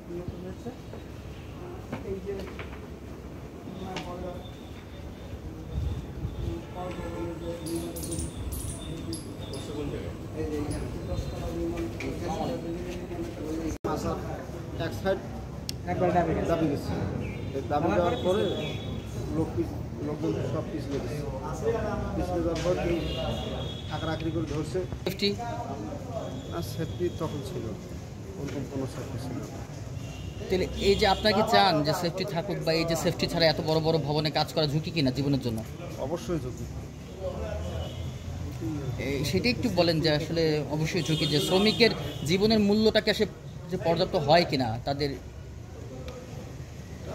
উন্নত হয়েছে। এই যে এক সাইড একবার দাবি গেছে, দাবি দেওয়ার পরে লোকজন সব পিছলে গেছে, পিছলে যাওয়ার পর কেউ আঁকড়াআঁকড়ি করে ধরছে। সেফটি আর সেফটি তখন ছিল, ওরকম কোনো সেফটি ছিল না। তাহলে এই যে আপনারা কি চান যে সেফটি থাকুক, বা এই যে সেফটি ছাড়া এত বড় বড় ভবনে কাজ করা ঝুঁকি কিনা জীবনের জন্য? অবশ্যই ঝুঁকি। সেটা একটু বলেন যে আসলে অবশ্যই ঝুঁকি, যে শ্রমিকের জীবনের মূল্যটাকে আসে যে পর্যাপ্ত হয় কিনা তাদের।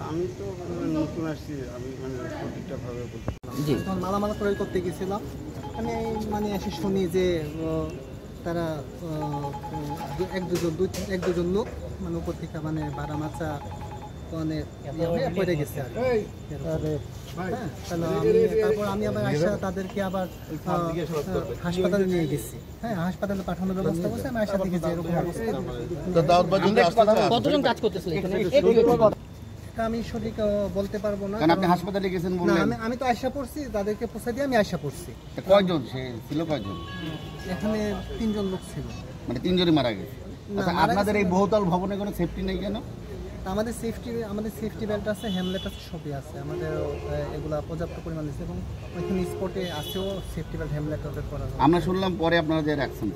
আমি তো নতুন আসছি, আমি মানে সঠিকভাবে বলতে জি, তখন মালামাল ক্রয় করতে গেছিলাম, আমি মানে এসে শুনি যে তারা এক দুজন লোক মানে উপর থেকে মানে বারা মাচা মানে পড়ে গেছে আর তারপর আমি আবার আসা তাদেরকে আবার হাসপাতালে নিয়ে গেছি। হ্যাঁ, হাসপাতালে পাঠানোর ব্যবস্থা করছে। আমি আসা থেকে যে এরকম কতজন কাজ করতেছিল এখানে? আমি সঠিক বলতে পারবো না। আপনি হাসপাতালে গেছেন না, বললেন। আমি তো আশা পড়ছি, তাদেরকে পৌঁছে দিয়ে আমি আশা পড়ছি। কয়জন সে ছিল, কয়জন? এখানে 3 জন লোক ছিল। মানে 3 জনই মারা গেছে। আচ্ছা, আপনাদের এই বহুতল ভবনে কোনো সেফটি নেই কেন? আমাদের সেফটি বেল্ট আছে, হ্যামলেট আছে, সবই আছে আমাদের, এগুলা পর্যাপ্ত পরিমাণ আছে এবং ওইখানে স্পটে আছেও সেফটি বেল্ট, হ্যামলেট ওদের করা। আমরা শুনলাম পরে আপনারা যে রাখছেন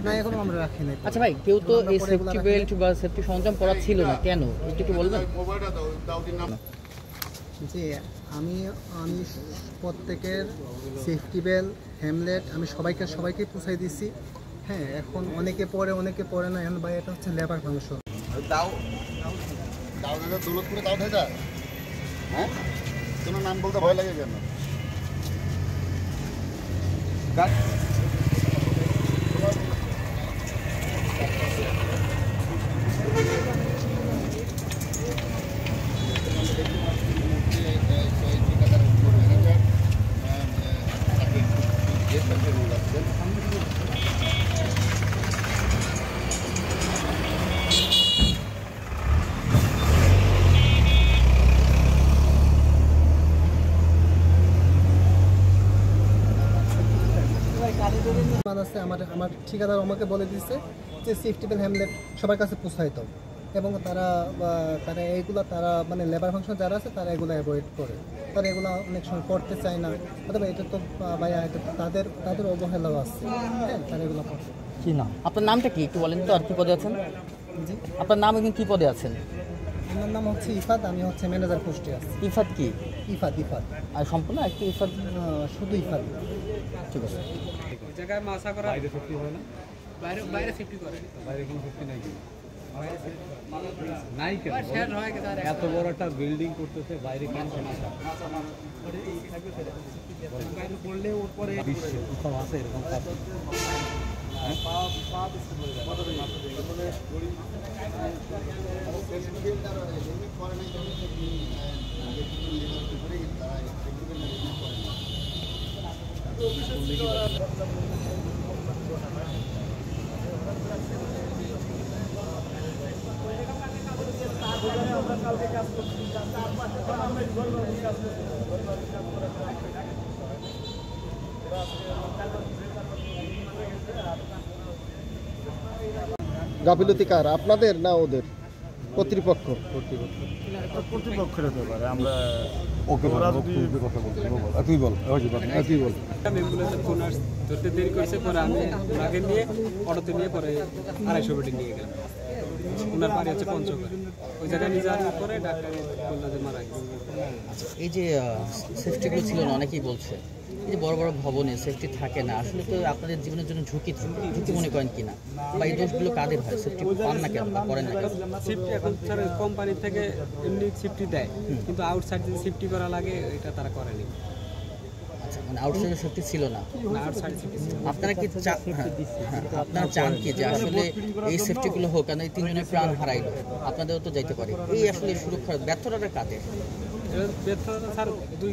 না, এখনো আমরা রাখি নাই। আচ্ছা ভাই, কেউ তো এই সেফটি বেল্ট বা সেফটি সরঞ্জাম পরা ছিল না, কেন একটু কি বলবেন? জি, আমি প্রত্যেকের সেফটি বেল্ট, হ্যামলেট আমি সবাইকে পৌঁছাই দিছি। হ্যাঁ, এখন অনেকে পরে না। এখন ভাই, এটা হচ্ছে লেবার ফাংশন। দৌলতপুরে দাও দাদা, হ্যাঁ, তোমার নাম বলতে ভয় লাগে কেন? আছে আমার ঠিকাদার আমাকে বলে দিচ্ছে যে সেফটি বেল্ট, হ্যামলেট সবার কাছে পৌঁছায় দাও, এবং তারা মানে লেবার ফাংশন যারা আছে তারা এগুলো অ্যাভয়েড করে, তারা এগুলো অনেক সময় করতে চায় না। অথবা এটা তো ভাইয়া, এটা তাদের অবহেলাও আছে। হ্যাঁ, তারা এগুলো করছে। কি নাম আপনার? নামটা কি একটু বলেন তো, আর কি পদে আছেন? জি, আপনার নাম এখন কি পদে আছেন? আমার নাম হচ্ছে ইফাত, আমি হচ্ছে ম্যানেজার পোস্টে আছি। ইফাত কি? ইফাত আর সম্পূর্ণ একটু ইফাত, শুধু ইফাত। ঠিক আছে। জায়গায় মাছা করা বাইরে সেফটি হয় না, বাইরে সেফটি করে, বাইরে কোনো সেফটি নাই কি নাই কেন? শেয়ার হয় কি? এত বড় একটা বিল্ডিং করতেছে, বাইরে কেন মাছা বাইরে পড়লে ওর পরে কোথাও আছে এরকম কাজ? গাফিলতি কার, আপনাদের না ওদের? কর্তৃপক্ষ। কর্তৃপক্ষের হতে পারে। আমরা ওকে তুই বল। অ্যাম্বুলেন্সের ফোন ধরতে দেরি করেছে, পরে আমি আগে নিয়ে অটোতে নিয়ে পরে 250 বেডে নিয়ে গেলাম। ওনার বাড়ি হচ্ছে পঞ্চগড়, ওই জায়গায় নিয়ে যাওয়ার পরে ডাক্তার বললো যে মারা গেছে। এই যে সেফটিগুলো ছিল না, অনেকেই বলছে এই যে বড় বড় ভবনে সেফটি থাকে না, আসলে তো আপনাদের জীবনের জন্য ঝুঁকি মনে করেন কিনা, বা এই দোষগুলো কাদের হয়? সেফটি পান না কেন বা করেন না কেন? সেফটি এখন স্যার কোম্পানি থেকে এমনি সেফটি দেয়, কিন্তু আউটসাইড যদি সেফটি করা লাগে এটা তারা করেনি। আচ্ছা, মানে আউটসাইডে সেফটি ছিল না, আউটসাইড সেফটি। আপনারা কি আপনারা চান কি যে আসলে এই সেফটিগুলো হোক? কারণ এই 3 জনের প্রাণ হারাইলো, আপনাদেরও তো যাইতে পারে। এই আসলে সুরক্ষার ব্যর্থতাটা কাদের? ব্যর্থতা স্যার দুই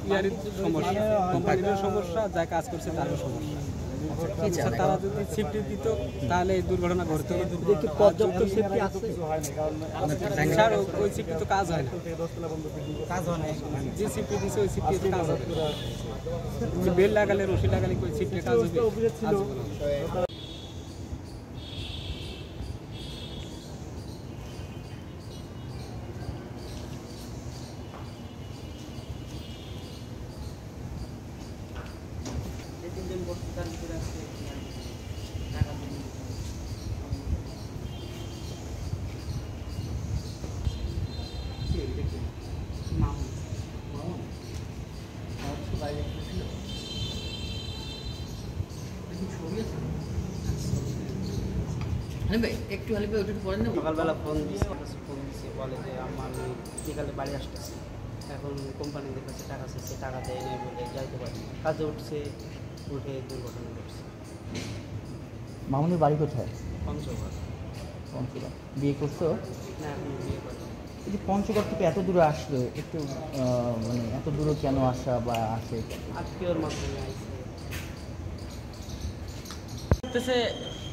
ইয়ারের সমস্যা, কোম্পানিরও সমস্যা, যা কাজ করছে তারও সমস্যা। কি চান এখন? তারা যদি সেফটি দিত তাহলে এই দুর্ঘটনা ঘটতো না। পর্যাপ্ত সেফটি আছে স্যার ওই সেফটি তো কাজ হয় না, যে সেফটি দিছে ওই সেফটি কাজ হবে না। যে বেল লাগালে রশি লাগালে ওই সেফটি কাজ হবে আজ বলো। হালিম ভাই একটু হালিম ভাই ওটা পড়েন না। সকালবেলা ফোন দিছে বলে যে আমার বিকালে বাড়ি আসতেছে, এখন কোম্পানিদের কাছে টাকা চাইছে, টাকা দেয় নাই বলে যাইতে পারি, কাজে উঠছে, উঠে দুর্ঘটনা ঘটছে। মামুনের বাড়ি কোথায়? পঞ্চগড়। পঞ্চগড়। বিয়ে করছো? না, এখন বিয়ে করে। এই যে পঞ্চগড় থেকে এত দূরে আসলো, একটু মানে এত দূরে কেন আসা বা আসে? আত্মীয়র মাধ্যমে আইছে। করতেছে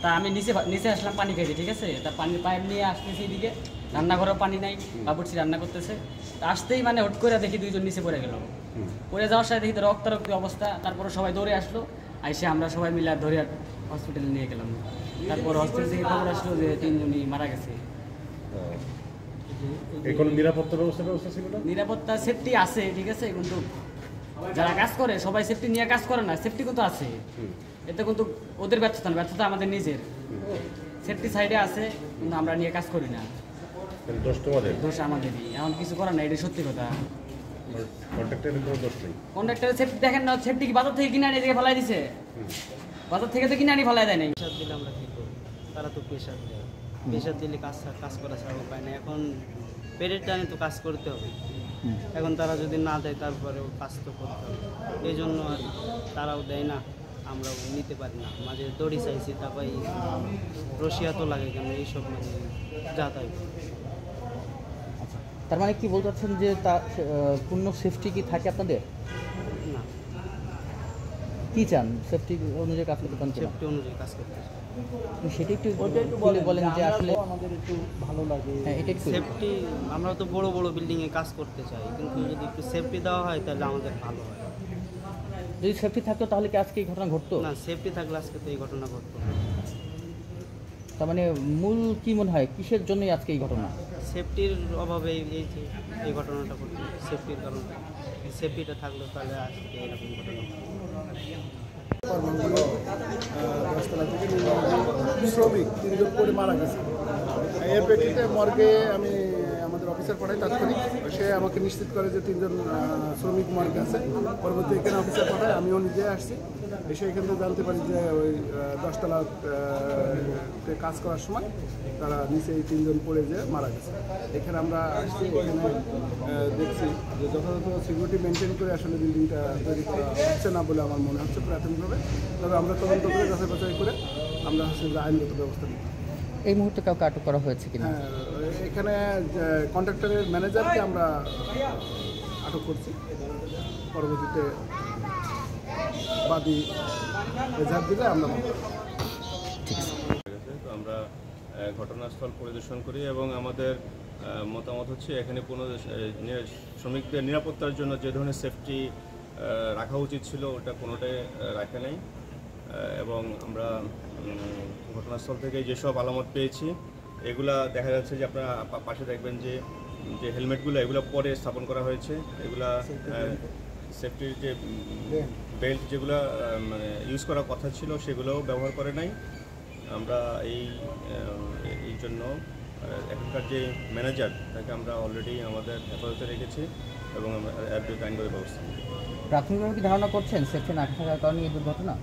তা আমি নিচে আসলাম পানি খাইতে, ঠিক আছে। তা পানির পাইপ নিয়ে আসতেছি এদিকে, রান্নাঘরেও পানি নাই, বাবুর্চি রান্না করতেছে। তা আসতেই মানে হুট করে দেখি দুইজন নিচে পড়ে গেল। পড়ে যাওয়ার সাথে দেখি তো রক্তারক্তি অবস্থা। তারপরে সবাই দৌড়ে আসলো, আইসে আমরা সবাই মিলে ধরে হসপিটালে নিয়ে গেলাম। তারপর হসপিটাল থেকে খবর আসলো যে 3 জনই মারা গেছে। এখন নিরাপত্তা ব্যবস্থা ছিল না? নিরাপত্তা সেফটি আছে, ঠিক আছে, কিন্তু যারা কাজ করে সবাই সেফটি নিয়ে কাজ করে না। সেফটি কিন্তু আছে, এতে কিন্তু ওদের ব্যর্থতা না, ব্যর্থতা আমাদের নিজের। সেফটি সাইডে আছে কিন্তু আমরা নিয়ে কাজ করি না, দোষ তোমাদের? দোষ আমাদেরই। এমন কিছু করার না, এটা সত্যি কথা। কন্ট্রাক্টরের কোনো দোষ নেই? কন্ট্রাক্টরের সেফটি দেখেন না, সেফটি কি বাজার থেকে কিনে আনি এদিকে ফেলাই দিছে? বাজার থেকে তো কিনে আনি ফেলাই দেয় নাই। প্রেশার দিলে আমরা কী করবো? তারা তো প্রেশার দেয়, প্রেশার দিলে কাজ করা ছাড়া উপায় না। এখন পেটের টানে তো কাজ করতে হবে, এখন তারা যদি না দেয় তারপরেও কাজ তো করতে হবে। এই জন্য আর তারাও দেয় না, আমরাও নিতে পারি না। মাঝে দড়ি চাইছি, তারপরে রশিয়া তো লাগে কেন, এইসব মানে যাতাই। তার মানে কি বলতে চাচ্ছেন যে তার পূর্ণ সেফটি কি থাকে আপনাদের? না, কি চান? সেফটি অনুযায়ী কাজ করতে চান? সেফটি অনুযায়ী কাজ করতে চাই। সেটা একটু বলে বলেন যে আসলে আমাদের একটু ভালো লাগে। হ্যাঁ, এটা একটু সেফটি, আমরা তো বড় বড় বিল্ডিংয়ে কাজ করতে চাই, কিন্তু যদি একটু সেফটি দেওয়া হয় তাহলে আমাদের ভালো হয়। যদি সেফটি থাকতো তাহলে কি আজকে এই ঘটনা ঘটতো? না, সেফটি থাকলে আজকে তো এই ঘটনা ঘটতো না। তার মানে মূল কি মনে হয় কিসের জন্যই আজকে এই ঘটনা? সেফটির অভাবে এই যে এই ঘটনাটা ঘটছে, সেফটির কারণে। সেফটিটা থাকলেও তাহলে আজকে এরকম ঘটনা ঘটতো না। দশতলা থেকে শ্রমিক 3 জন পড়ে মারা গেছে। এর প্রেক্ষিতে মর্গে আমি আমাদের অফিসার পাঠাই তাৎক্ষণিক, সে আমাকে নিশ্চিত করে যে 3 জন শ্রমিক মর্গে আছে। পরবর্তী এখানে অফিসার পাঠায়, আমিও নিজে আসছি, এসে এখান থেকে জানতে পারি যে ওই 10তলা কাজ করার সময় তারা নিচে এই 3 জন পড়ে যেয়ে মারা গেছে। এখানে আমরা আসছি, এখানে দেখছি যে যথাযথ সিকিউরিটি মেনটেন করে আসলে বিল্ডিংটা তৈরি করা হচ্ছে না বলে আমার মনে হচ্ছে প্রাথমিকভাবে। তবে আমরা তদন্ত করে যাচাই বাছাই করে আমরা হচ্ছে আইনগত ব্যবস্থা নিই। এই মুহূর্তে কাউকে আটক করা হয়েছে কিনা? হ্যাঁ, এখানে কন্ট্রাক্টরের ম্যানেজারকে আমরা আটক করছি। পরবর্তীতে বাদী রেজাল্ট দিলে আমরা তো আমরা ঘটনাস্থল পরিদর্শন করি এবং আমাদের মতামত হচ্ছে এখানে কোনো শ্রমিকদের নিরাপত্তার জন্য যে ধরনের সেফটি রাখা উচিত ছিল ওটা কোনোটাই রাখা নেই। এবং আমরা ঘটনাস্থল থেকে যেসব আলামত পেয়েছি এগুলা দেখা যাচ্ছে যে আপনারা পাশে দেখবেন যে হেলমেটগুলো এগুলো পরে স্থাপন করা হয়েছে। এগুলা সেফটির যে বেল্ট যেগুলো মানে ইউজ করার কথা ছিল সেগুলোও ব্যবহার করে নাই। আমরা এই জন্য এখনকার যে ম্যানেজার তাকে আমরা অলরেডি আমাদের হেফাজতে রেখেছি এবং আমরা এর বিরুদ্ধে আইনগত ব্যবস্থা নিই। প্রাথমিকভাবে কি ধারণা করছেন সেফটি না থাকার কারণে এই দুর্ঘটনা?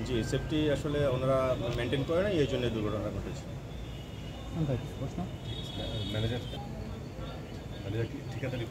জি, সেফটি আসলে ওনারা মেনটেন করে না, এই জন্য দুর্ঘটনা ঘটেছে। প্রশ্ন ম্যানেজার ঠিকাদারি